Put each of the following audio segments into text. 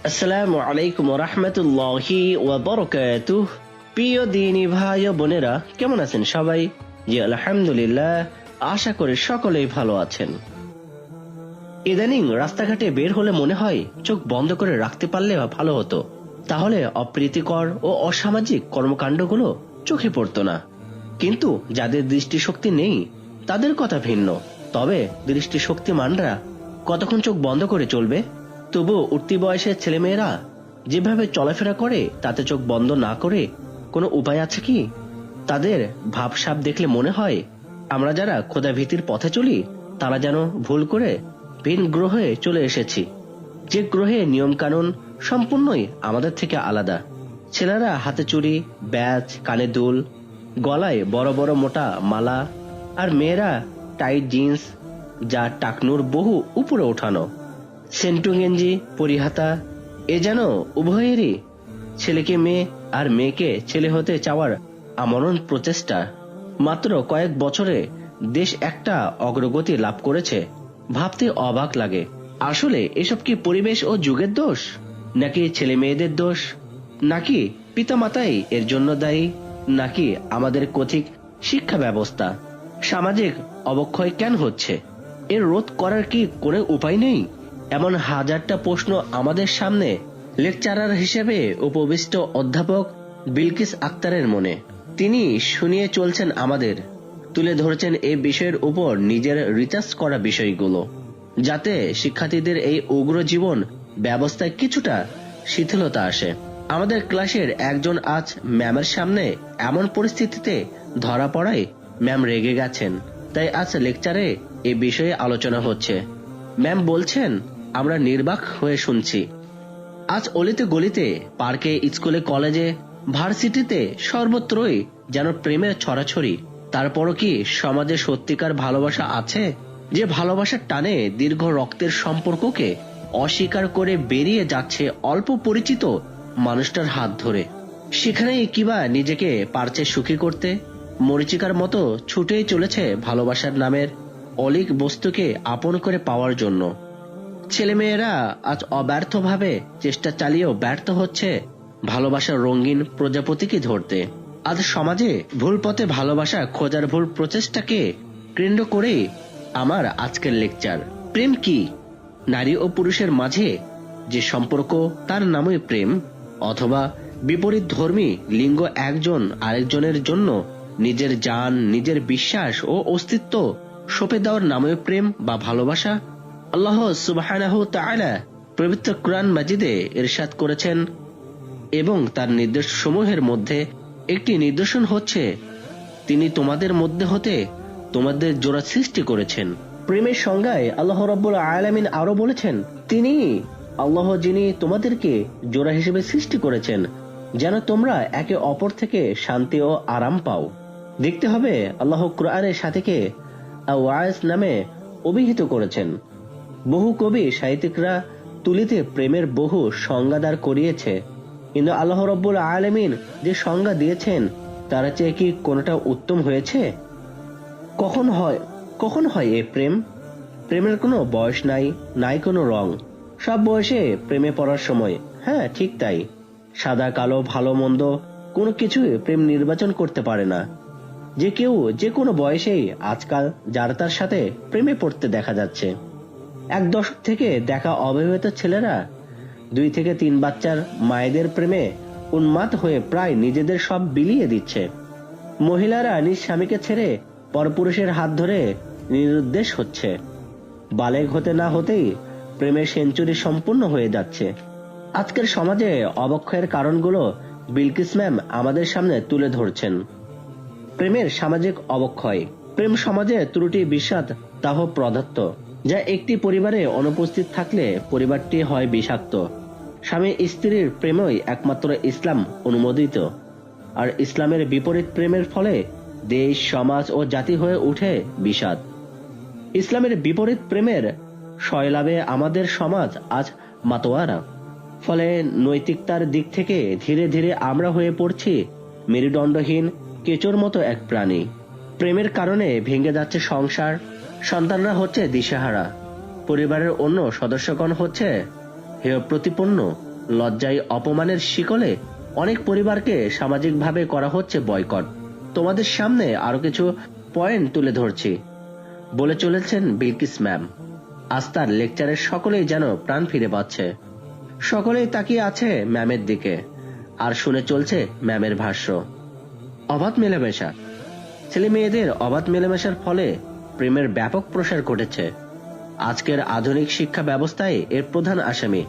আসসালামু আলাইকুম ওয়া রাহমাতুল্লাহি ওয়া বারাকাতুহু। প্রিয় দিনী ভাই ও বোনেরা, কেমন আছেন সবাই? জি আলহামদুলিল্লাহ, আশা করি সকলেই ভালো আছেন। ইদানিং রাস্তাঘাটে বের হলে মনে হয় চোখ বন্ধ করে রাখতে পারলে ভালো হতো, তাহলে অপ্রীতিকর ও অসামাজিক কর্মকাণ্ডগুলো চোখে পড়তো না। কিন্তু যাদের দৃষ্টিশক্তি নেই তাদের কথা ভিন্ন। তবে দৃষ্টিশক্তিমানরা কতক্ষণ চোখ বন্ধ করে চলবে? তবু উঠতি বয়সের ছেলেমেয়েরা যেভাবে চলাফেরা করে, তাতে চোখ বন্ধ না করে কোনো উপায় আছে কি? তাদের ভাবসাব দেখলে মনে হয় আমরা যারা খোদা ভীতির পথে চলি তারা যেন ভুল করে ভিন গ্রহে চলে এসেছি, যে গ্রহে নিয়ম কানুন সম্পূর্ণই আমাদের থেকে আলাদা। ছেলেরা হাতে চুড়ি, ব্যাজ, কানে দুল, গলায় বড় বড় মোটা মালা, আর মেয়েরা টাইট জিন্স যা টাকনুর বহু উপরে ওঠানো, সেন্টু গেঞ্জি, পরিহাতা। এ যেন উভয়েরই ছেলেকে মেয়ে আর মেয়েকে ছেলে হতে চাওয়ার আমরণ প্রচেষ্টা। মাত্র কয়েক বছরে দেশ একটা অগ্রগতি লাভ করেছে, ভাবতে অবাক লাগে। আসলে এসব কি পরিবেশ ও যুগের দোষ, নাকি ছেলে মেয়েদের দোষ, নাকি পিতামাতাই এর জন্য দায়ী, নাকি আমাদের কঠিন শিক্ষা ব্যবস্থা? সামাজিক অবক্ষয় কেন হচ্ছে, এর রোধ করার কি কোনো উপায় নেই? এমন হাজারটা প্রশ্ন আমাদের সামনে লেকচারার হিসেবে উপবিষ্ট অধ্যাপক বিলকিস আক্তারের মনে। তিনি শুনিয়ে চলছেন আমাদের, তুলে ধরছেন এই বিষয়ের উপর নিজের রিসার্চ করা বিষয়গুলো, যাতে শিক্ষার্থীদের এই উগ্র জীবন ব্যবস্থায় কিছুটা শিথিলতা আসে। আমাদের ক্লাসের একজন আজ ম্যামের সামনে এমন পরিস্থিতিতে ধরা পড়ায় ম্যাম রেগে গেছেন, তাই আজ লেকচারে এই বিষয়ে আলোচনা হচ্ছে। ম্যাম বলছেন, আমরা নির্বাক হয়ে শুনছি। আজ অলিতে গলিতে, পার্কে, স্কুলে, কলেজে, ভার্সিটিতে সর্বত্রই যেন প্রেমের ছড়াছড়ি। তারপরও কি সমাজে সত্যিকার ভালোবাসা আছে, যে ভালোবাসার টানে দীর্ঘ রক্তের সম্পর্ককে অস্বীকার করে বেরিয়ে যাচ্ছে অল্প পরিচিত মানুষটার হাত ধরে? সেখানেই কিবা নিজেকে পারছে সুখী করতে, মরীচিকার মতো ছুটেই চলেছে ভালোবাসার নামের অলীক বস্তুকে আপন করে পাওয়ার জন্য। ছেলেমেয়েরা আজ অব্যর্থভাবে চেষ্টা চালিয়েও ব্যর্থ হচ্ছে ভালোবাসার রঙিন প্রজাপতিকে ধরতে। আজ সমাজে ভুল পথে ভালোবাসা খোঁজার ভুল প্রচেষ্টাকে কেন্দ্র করে আমার আজকের লেকচার। প্রেম কি? নারী ও পুরুষের মাঝে যে সম্পর্ক, তার নামই প্রেম। অথবা বিপরীত ধর্মী লিঙ্গ একজন আরেকজনের জন্য নিজের জান, নিজের বিশ্বাস ও অস্তিত্ব সঁপে দেওয়ার নামই প্রেম বা ভালোবাসা? আল্লাহ সুবহানাহু ওয়া তাআলা পবিত্র কুরআন মাজিদে ইরশাদ করেছেন, এবং তার নির্দেশ সমূহের মধ্যে একটি নিদর্শন হচ্ছে তিনি তোমাদের মধ্যে হতে তোমাদের জোড়া সৃষ্টি করেছেন। প্রেমের সংজ্ঞায় আল্লাহ রাব্বুল আলামিন আরো বলেছেন, তিনি আল্লাহ যিনি তোমাদেরকে জোড়া হিসেবে সৃষ্টি করেছেন যেন তোমরা একে অপর থেকে শান্তি ও আরাম পাও। দেখতে হবে আল্লাহ কুরআনের সাথীকে আওয়াজ নামে অভিহিত করেছেন। বহু কবি সাহিত্যিকরা তুলিতে প্রেমের বহু সংজ্ঞাদার করিয়েছে, কিন্তু আল্লাহ রাব্বুল আলামিন যে সংজ্ঞা দিয়েছেন তার চেয়ে কি কোনটা উত্তম হয়েছে? কখন হয় এই প্রেম? প্রেমের কোনো বয়স নাই, নাই কোনো রং। সব বয়সে প্রেমে পড়ার সময়। হ্যাঁ, ঠিক তাই। সাদা কালো, ভালো মন্দ কোনো কিছুই প্রেম নির্বাচন করতে পারে না। যে কেউ যে কোনো বয়সেই আজকাল যার তার সাথে প্রেমে পড়তে দেখা যাচ্ছে। এক দশক থেকে দেখা অবিবাহিত ছেলেরা 2 থেকে 3 বাচ্চার মায়েদের প্রেমে উন্মাদ হয়ে প্রায় নিজেদের সব বিলিয়ে দিচ্ছে। মহিলারা নিজ স্বামীকে ছেড়ে পরপুরুষের হাত ধরে নিরুদ্দেশ হচ্ছে। বালেগ হতে না হতেই প্রেমের সেঞ্চুরি সম্পূর্ণ হয়ে যাচ্ছে। আজকের সমাজে অবক্ষয়ের কারণগুলো বিলকিস ম্যাম আমাদের সামনে তুলে ধরছেন। প্রেমের সামাজিক অবক্ষয়। প্রেম সমাজে ত্রুটি, বিষাদ, দাহ পদার্থ, যা একটি পরিবারে অনুপস্থিত থাকলে পরিবারটি হয় বিষাক্ত। স্বামী স্ত্রীর প্রেমই একমাত্র ইসলাম অনুমোদিত, আর ইসলামের বিপরীত প্রেমের ফলে দেশ, সমাজ ও জাতি হয়ে উঠে বিষাদ। ইসলামের বিপরীত প্রেমের সয়লাভে আমাদের সমাজ আজ মাতোয়ারা। ফলে নৈতিকতার দিক থেকে ধীরে ধীরে আমরা হয়ে পড়ছি মেরুদণ্ডহীন কেঁচোর মতো এক প্রাণী। প্রেমের কারণে ভেঙে যাচ্ছে সংসার, সন্তানরা হচ্ছে দিশেহারা, পরিবারের অন্য সদস্যগণ হচ্ছে হেয় প্রতিপন্ন। লজ্জায় অপমানের শিকলে অনেক পরিবারকে সামাজিকভাবে করা হচ্ছে বয়কট। তোমাদের সামনে আরো কিছু পয়েন্ট তুলে ধরছি, বলে চলেছেন বিলকিস ম্যাম। আজ তার লেকচারের সকলেই যেন প্রাণ ফিরে পাচ্ছে। সকলেই তাকিয়ে আছে ম্যামের দিকে আর শুনে চলছে ম্যামের ভাষ্য। অবাধ মেলামেশা। ছেলে মেয়েদের অবাধ মেলামেশার ফলে প্রেমের ব্যাপক প্রসার ঘটেছে। আজকের আধুনিক শিক্ষা ব্যবস্থায় এর প্রধান আসামি।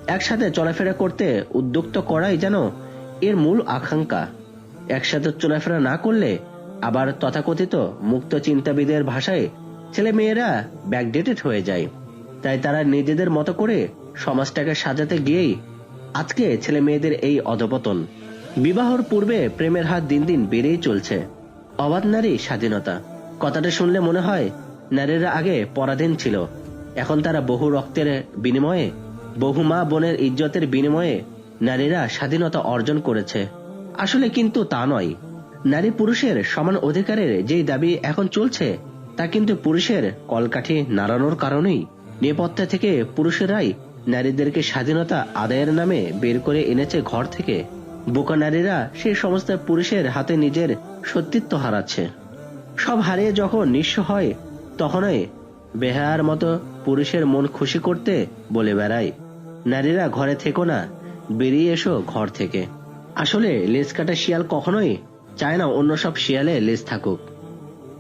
একসাথে চলাফেরা করতে উদ্যুক্ত করাই যেন এর মূল আকাঙ্ক্ষা। একসাথে চলাফেরা না করলে আবার তথাকথিত মুক্ত চিন্তাবিদের ভাষায় ছেলে মেয়েরা ব্যাকডেটেড হয়ে যায়। তাই তারা নিজেদের মতো করে সমাজটাকে সাজাতে গিয়েই আজকে ছেলে মেয়েদের এই অধপতন। বিবাহর পূর্বে প্রেমের হার দিন দিন বেড়েই চলছে। অবাধ নারী স্বাধীনতা কথাটা শুনলে মনে হয় নারীরা আগে পরাধীন ছিল, এখন তারা বহু রক্তের বিনিময়ে, বহু মা বোনের ইজ্জতের বিনিময়ে নারীরা স্বাধীনতা অর্জন করেছে। আসলে কিন্তু তা নয়। নারী পুরুষের সমান অধিকারের যেই দাবি এখন চলছে তা কিন্তু পুরুষের কলকাঠি নাড়ানোর কারণেই। নেপথ্য থেকে পুরুষেরাই নারীদেরকে স্বাধীনতা আদায়ের নামে বের করে এনেছে ঘর থেকে। বোকা নারীরা সেই সমস্ত পুরুষের হাতে নিজের সত্যিত্ব হারাচ্ছে। সব হারিয়ে যখন নিঃস্ব হয় তখনই বেহায়ার মতো পুরুষের মন খুশি করতে বলে বেড়ায়, নারীরা ঘরে থেকো না, বেরিয়ে এসো ঘর থেকে। আসলে লেজ কাটা শিয়াল কখনোই চায় না অন্য সব শিয়ালে লেজ থাকুক।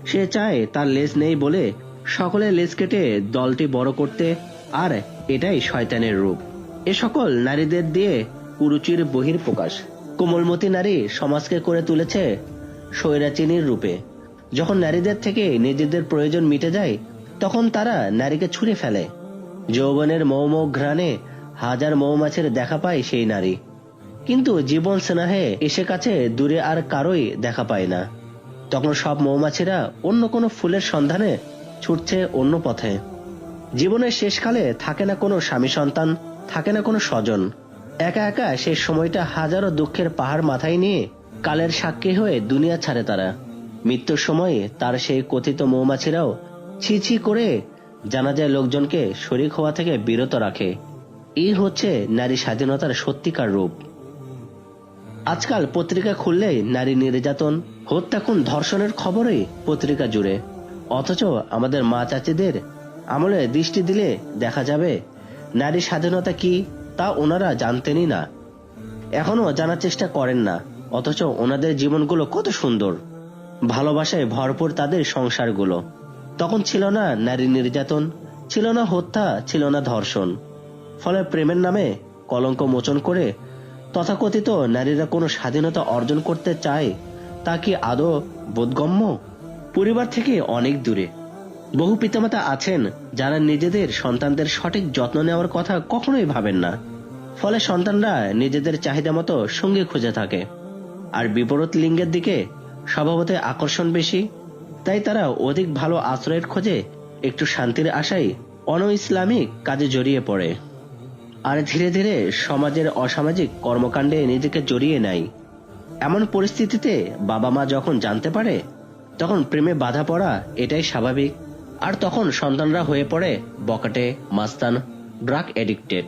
সে চায় তার লেজ নেই বলে সকলে লেজ কেটে দলটি বড় করতে, আর এটাই শয়তানের রূপ। এ সকল নারীদের দিয়ে কুরুচির বহির প্রকাশ। কোমলমতি নারী সমাজকে করে তুলেছে স্বৈরাচিনীর রূপে। যখন নারীদের থেকে নিজেদের প্রয়োজন মিটে যায় তখন তারা নারীকে ছুঁড়ে ফেলে। যৌবনের মৌ ঘ্রাণে হাজার মৌমাছির দেখা পায় সেই নারী, কিন্তু জীবন স্নেহে এসে কাছে দূরে আর কারোই দেখা পায় না। তখন সব মৌমাছিরা অন্য কোনো ফুলের সন্ধানে ছুটছে অন্য পথে। জীবনের শেষকালে থাকে না কোনো স্বামী সন্তান, থাকে না কোনো স্বজন। একা একা সেই সময়টা হাজারো দুঃখের পাহাড় মাথায় নিয়ে কালের সাক্ষী হয়ে দুনিয়া ছাড়ে তারা। মৃত্যুর সময় তার সেই কথিত মৌমাছিরাও ছি ছি করে জানাজায় লোকজনকে শরীক হওয়া থেকে বিরত রাখে। এই হচ্ছে নারী স্বাধীনতার সত্যিকার রূপ। আজকাল পত্রিকা খুললেই নারী নির্যাতন, হত্যা, খুন, ধর্ষণের খবরই পত্রিকা জুড়ে। অথচ আমাদের মা চাচিদের আমলে দৃষ্টি দিলে দেখা যাবে নারী স্বাধীনতা কি তা ওনারা জানতেনই না, এখনো জানার চেষ্টা করেন না। অথচ ওনাদের জীবনগুলো কত সুন্দর, ভালোবাসায় ভরপুর তাদের সংসারগুলো। তখন ছিল না নারী নির্যাতন, ছিল না হত্যা, ছিল না ধর্ষণ। ফলে প্রেমের নামে কলঙ্ক মোচন করে তথাকথিত নারীরা কোনো স্বাধীনতা অর্জন করতে চায় তা কি আদৌ বোধগম্য? পরিবার থেকে অনেক দূরে বহু পিতামাতা আছেন যারা নিজেদের সন্তানদের সঠিক যত্ন নেওয়ার কথা কখনোই ভাবেন না। ফলে সন্তানরা নিজেদের চাহিদা মতো সঙ্গী খুঁজে থাকে, আর বিপরীত লিঙ্গের দিকে স্বভাবতই আকর্ষণ বেশি। তাই তারা অধিক ভালো আশ্রয়ের খোঁজে একটু শান্তির আশায় অন-ইসলামিক কাজে জড়িয়ে পড়ে, আর ধীরে ধীরে সমাজের অসামাজিক কর্মকাণ্ডে নিজেকে জড়িয়ে নেয়। এমন পরিস্থিতিতে বাবা মা যখন জানতে পারে তখন প্রেমে বাধা পড়া এটাই স্বাভাবিক। আর তখন সন্তানরা হয়ে পড়ে বকাটে, মাস্তান, ড্রাগ এডিক্টেড।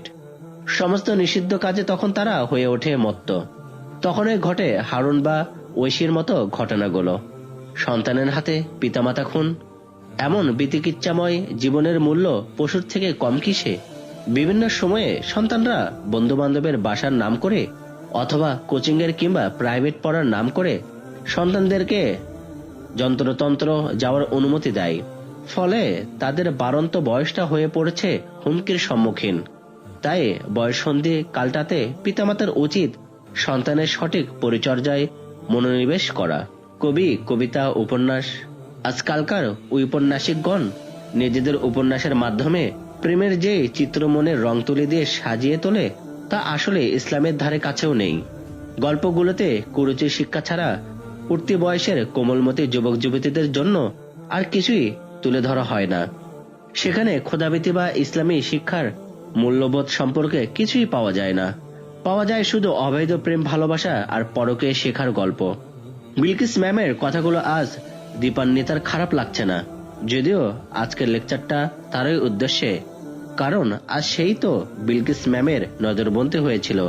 সমস্ত নিষিদ্ধ কাজে তখন তারা হয়ে ওঠে মত্ত। তখনই ঘটে হারুন বা ঐশীর মতো ঘটনাগুলো। সন্তানের হাতে পিতামাতা খুন। এমন বিতিকিচ্ছাময় জীবনের মূল্য পশুর থেকে কম কিসে? বিভিন্ন সময়ে সন্তানরা বন্ধু বান্ধবের বাসার নাম করে অথবা কোচিং এর কিংবা প্রাইভেট পড়ার নাম করে সন্তানদেরকে যন্ত্রতন্ত্র যাওয়ার অনুমতি দেয়। ফলে তাদের বাড়ন্ত বয়সটা হয়ে পড়েছে হুমকির সম্মুখীন। তাই বয়ঃসন্ধি কালটাতে পিতামাতার উচিত সন্তানের সঠিক পরিচর্যায় মনোনিবেশ করা। কবি, কবিতা, উপন্যাস, আজকালকার ঔপন্যাসিকগণ নিজেদের উপন্যাসের মাধ্যমে প্রেমের যে চিত্র মনের রং তুলি দিয়ে সাজিয়ে তোলে তা আসলে ইসলামের ধারে কাছেও নেই। গল্পগুলোতে কুরুচির শিক্ষা ছাড়া উঠতি বয়সের কোমলমতি যুবক যুবতীদের জন্য আর কিছুই তুলে ধরা হয় না। সেখানে খোদাভীতি বা ইসলামী শিক্ষার মূল্যবোধ সম্পর্কে কিছুই পাওয়া যায় না। পাওয়া যায় শুধু অবৈধ প্রেম, ভালোবাসা আর পরকে শেখার গল্প। বিলকিস ম্যামের কথাগুলো আজ দীপান্বিতার খারাপ লাগছে না, যদিও আজকের লেকচারটা তারই উদ্দেশ্যে কারণ আজ সেই তো বিলকিস ম্যামের নজরবন্দী হয়েছিল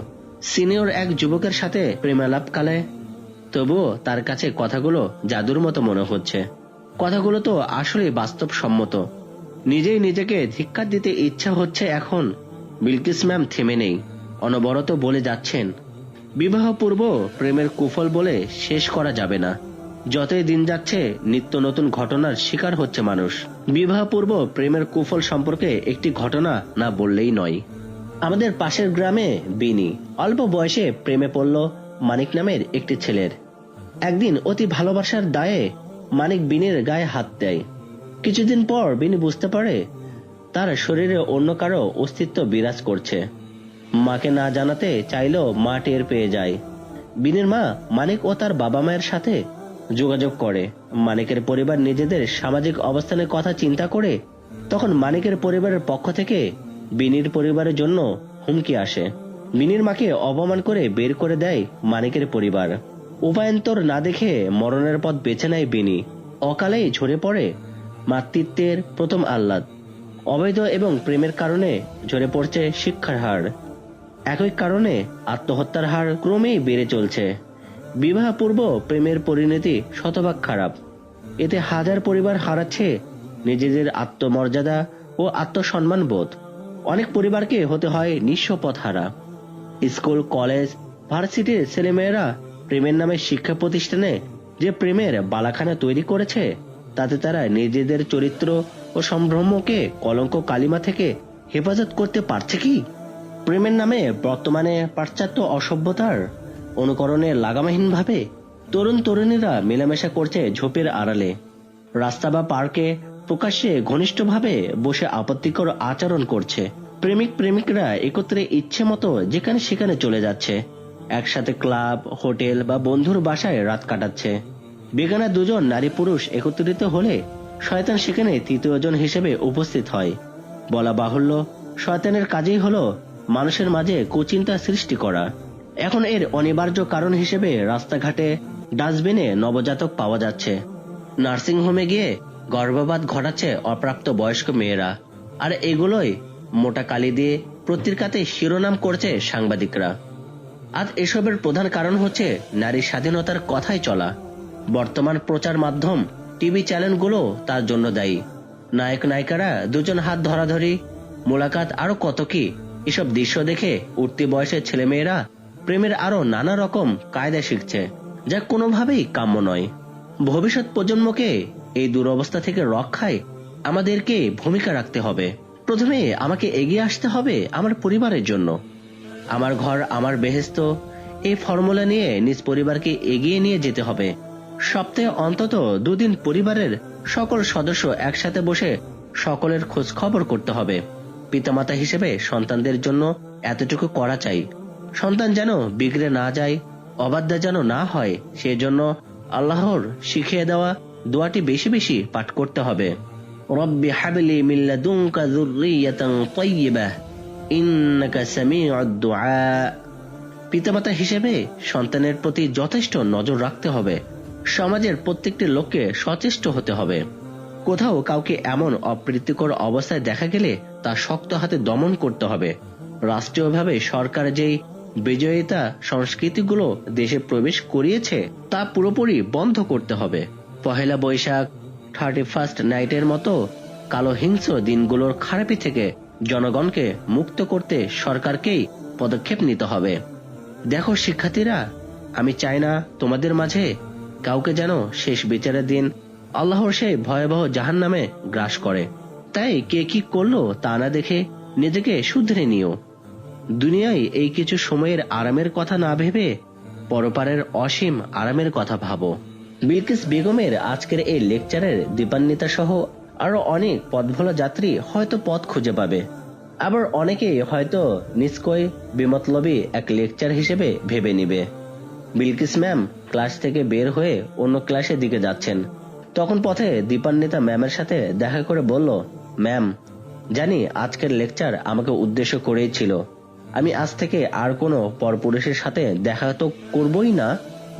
সিনিয়র এক যুবকের সাথে প্রেমালাপকালে। তবুও তার কাছে কথাগুলো জাদুর মতো মনে হচ্ছে। কথাগুলো তো আসলে বাস্তবসম্মত। নিজেই নিজেকে ধিক্কার দিতে ইচ্ছা হচ্ছে এখন। বিলকিস ম্যাম থেমে নেই, অনবরত বলে যাচ্ছেন, বিবাহ পূর্ব প্রেমের কুফল বলে শেষ করা যাবে না। যতই দিন যাচ্ছে নিত্য নতুন ঘটনার শিকার হচ্ছে মানুষ। বিবাহ পূর্ব প্রেমের কুফল সম্পর্কে একটি ঘটনা না বললেই নয়। আমাদের পাশের গ্রামে বিনি অল্প বয়সে প্রেমে পড়ল মানিক নামের একটি ছেলের। একদিন অতি ভালোবাসার দায়ে মানিক বিনির গায়ে হাত দেয়। কিছুদিন পর বিনি বুঝতে পারে তার শরীরে অন্য কারো অস্তিত্ব বিরাজ করছে। মাকে না জানাতে চাইলেও মা টের পেয়ে যায়। বিনির মা মানিক ও তার বাবা মায়ের সাথে যোগাযোগ করে। মানিকের পরিবার নিজেদের সামাজিক অবস্থানের কথা চিন্তা করে তখন মানিকের পরিবারের পক্ষ থেকে বিনির পরিবারের জন্য হুমকি আসে। বিনির মাকে অপমান করে বের করে দেয় মানিকের পরিবার। উপায়ন্তর না দেখে মরণের পথ বেছে নেয় বিনি। অকালেই ঝরে পড়ে মাতৃত্বের প্রথম আহ্লাদ। অবৈধ এবং প্রেমের কারণে ঝরে পড়ছে শিক্ষার হার। একই কারণে আত্মহত্যার হার ক্রমেই বেড়ে চলছে। বিবাহ পূর্ব প্রেমের পরিণতি শতভাগ খারাপ। এতে হাজার পরিবার হারাচ্ছে নিজেদের আত্মমর্যাদা ও আত্মসম্মান বোধ। অনেক পরিবারকে হতে হয় নিঃস্ব পথহারা। স্কুল, কলেজ, ভার্সিটির ছেলেমেয়েরা প্রেমের নামে শিক্ষা প্রতিষ্ঠানে যে প্রেমের বালাখানা তৈরি করেছে তাতে তারা নিজেদের চরিত্র ও সম্ভ্রমকে কলঙ্ক কালিমা থেকে হেফাজত করতে পারছে কি? প্রেমের নামে বর্তমানে পাশ্চাত্য অসভ্যতার অনুকরণে লাগামহীনভাবে তরুণ তরুণীরা মেলামেশা করছে ঝোপের আড়ালে, রাস্তা বা পার্কে প্রকাশ্যে ঘনিষ্ঠভাবে বসে আপত্তিকর আচরণ করছে। প্রেমিক প্রেমিকরা একত্রে ইচ্ছে মতো যেখানে সেখানে চলে যাচ্ছে, একসাথে ক্লাব, হোটেল বা বন্ধুর বাসায় রাত কাটাচ্ছে। বেগানা দুজন নারী পুরুষ একত্রিত হলে শয়তান সেখানে তৃতীয় জন হিসেবে উপস্থিত হয়। বলা বাহুল্য, শয়তানের কাজেই হলো মানুষের মাঝে কুচিন্তা সৃষ্টি করা। এখন এর অনিবার্য কারণ হিসেবে রাস্তাঘাটে ডাস্টবিনে নবজাতক পাওয়া যাচ্ছে। নার্সিংহোমে গিয়ে গর্ভপাত ঘটাচ্ছে অপ্রাপ্ত বয়স্ক মেয়েরা। আর এগুলোই মোটা কালি দিয়ে পত্রিকাতে শিরোনাম করছে সাংবাদিকরা। আজ এসবের প্রধান কারণ হচ্ছে নারী স্বাধীনতার কথাই চলা। বর্তমান প্রচার মাধ্যম, টিভি চ্যানেলগুলো তার জন্য দায়ী। নায়ক নায়িকারা দুজন হাত ধরাধরি, মোলাকাত, আরো কত কি। এসব দৃশ্য দেখে উঠতি বয়সের ছেলেমেয়েরা প্রেমের আরো নানা রকম কায়দা শিখছে, যা কোনোভাবেই কাম্য নয়। ভবিষ্যৎ প্রজন্মকে এই দুরবস্থা থেকে রক্ষায় আমাদেরকে ভূমিকা রাখতে হবে। প্রথমে আমাকে এগিয়ে আসতে হবে আমার পরিবারের জন্য। আমার ঘর আমার বেহেশত, এই ফর্মুলা নিয়ে নিজ পরিবারকে এগিয়ে নিয়ে যেতে হবে। সপ্তাহে অন্তত দুদিন পরিবারের সকল সদস্য একসাথে বসে সকলের খোঁজ খবর করতে হবে। পিতামাতা হিসেবে সন্তানদের জন্য এতটুকু করা চাই, সন্তান যেন বিগড়ে না যায়, অবাধ্য যেন না হয়, সেজন্য আল্লাহর শিখিয়ে দেওয়া দোয়াটি বেশি বেশি পাঠ করতে হবে। রব্বি হাবলি মিন লাদুনকা যুররিয়াতান তাইয়্যিবাহ ইন্নাকা সামিউদ দুআ। পিতামাতা হিসেবে সন্তানের প্রতি যথেষ্ট নজর রাখতে হবে। সমাজের প্রত্যেকটি লোককে সচেষ্ট হতে হবে। কোথাও কাউকে এমন অপ্রীতিকর অবস্থায় দেখা গেলে তা শক্ত হাতে দমন করতে হবে। রাষ্ট্রীয়ভাবে সরকার যেই বিজয়িতা সংস্কৃতিগুলো দেশে প্রবেশ করিয়েছে তা পুরোপুরি বন্ধ করতে হবে। পহেলা বৈশাখ, 31st নাইটের মতো কালো হিংস্র দিনগুলোর খারাপি থেকে জনগণকে মুক্ত করতে সরকারকেই পদক্ষেপ নিতে হবে। দেখো শিক্ষার্থীরা, আমি চাই না তোমাদের মাঝে কাউকে যেন শেষ বিচারের দিন আল্লাহর সেই ভয়াবহ জাহান্নামে গ্রাস করে। তাই কে কি করলো তা না দেখে নিজেকে শুধরে নিও। দুনিয়ায় এই কিছু সময়ের আরামের কথা না ভেবে পরপারের অসীম আরামের কথা ভাবো। বিলকিস বেগমের আজকের এই লেকচারের দীপান্বিতা সহ আরো অনেক পথভোলা যাত্রী হয়তো পথ খুঁজে পাবে। আবার অনেকেই হয়তো নিষ্কয় বিমতলবী এক লেকচার হিসেবে ভেবে নিবে। বিলকিস ম্যাম ক্লাস থেকে বের হয়ে অন্য ক্লাসের দিকে যাচ্ছেন। তখন পথে দীপান্বিতা ম্যামের সাথে দেখা করে বলল, ম্যাম, জানি আজকের লেকচার আমাকে উদ্দেশ্য করেই ছিল। আমি আজ থেকে আর কোনো পরপুরুষের সাথে দেখা তো করবই না,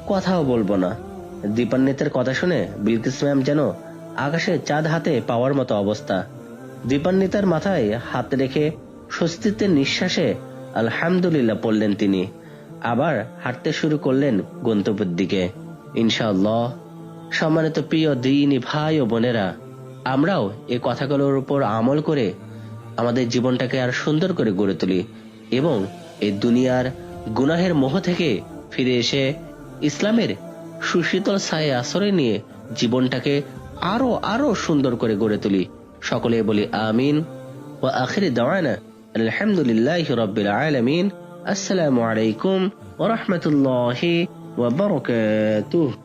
কথাও বলবো না। দীপান্বিতার কথা শুনে বিলকিস ম্যাম যেন আকাশে চাঁদ হাতে পাওয়ার মতো অবস্থা। দীপান্বিতার মাথায় হাত রেখে স্বস্তিতে নিঃশ্বাসে আলহামদুলিল্লাহ পড়লেন তিনি। আবার হাঁটতে শুরু করলেন গন্তব্যের দিকে। ইনশাআল্লাহ। সম্মানিত প্রিয় দ্বীনি ভাই ও বোনেরা, আমরাও এই কথাগুলোর উপর আমল করে আমাদের জীবনটাকে আর সুন্দর করে গড়ে তুলি এবং এই দুনিয়ার গুনাহের মোহ থেকে ফিরে এসে ইসলামের সুশীতল ছায়ে আশ্রয় নিয়ে জীবনটাকে আরো আরো সুন্দর করে গড়ে তুলি। সকলে বলি আমিন। ওয়া আখিরি দাওয়ানা আলহামদুলিল্লাহি রাব্বিল আলামিন। আসসালামু আলাইকুম ওয়া রাহমাতুল্লাহি ওয়া বারাকাতুহু।